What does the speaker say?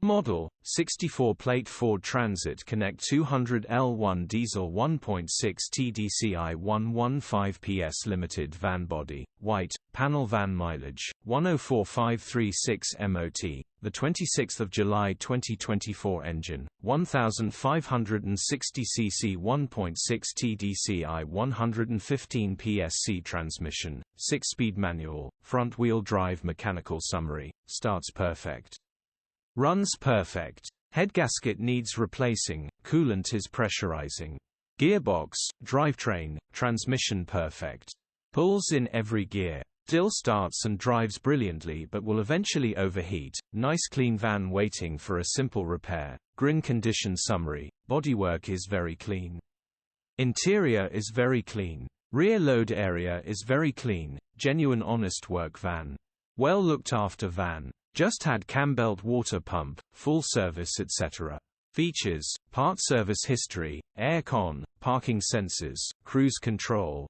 Model, 64-plate Ford Transit Connect 200L1 diesel 1.6 TDCi 115ps limited van body, white, panel van mileage, 104,536 MOT, 26 July 2024 engine, 1560 cc 1.6 TDCi 115ps transmission, 6-speed manual, front-wheel drive mechanical summary, starts perfect. Runs perfect. Headgasket needs replacing, coolant is pressurising. Gearbox, drivetrain, transmission perfect. Pulls in every gear. Still starts and drives brilliantly but will eventually overheat. Nice clean van waiting for a simple repair. Grin condition summary. Bodywork is very clean. Interior is very clean. Rear load area is very clean. Genuine honest work van. Well looked after van. Just had Cambelt water pump, full service etc. Features, part service history, air con, parking sensors, cruise control,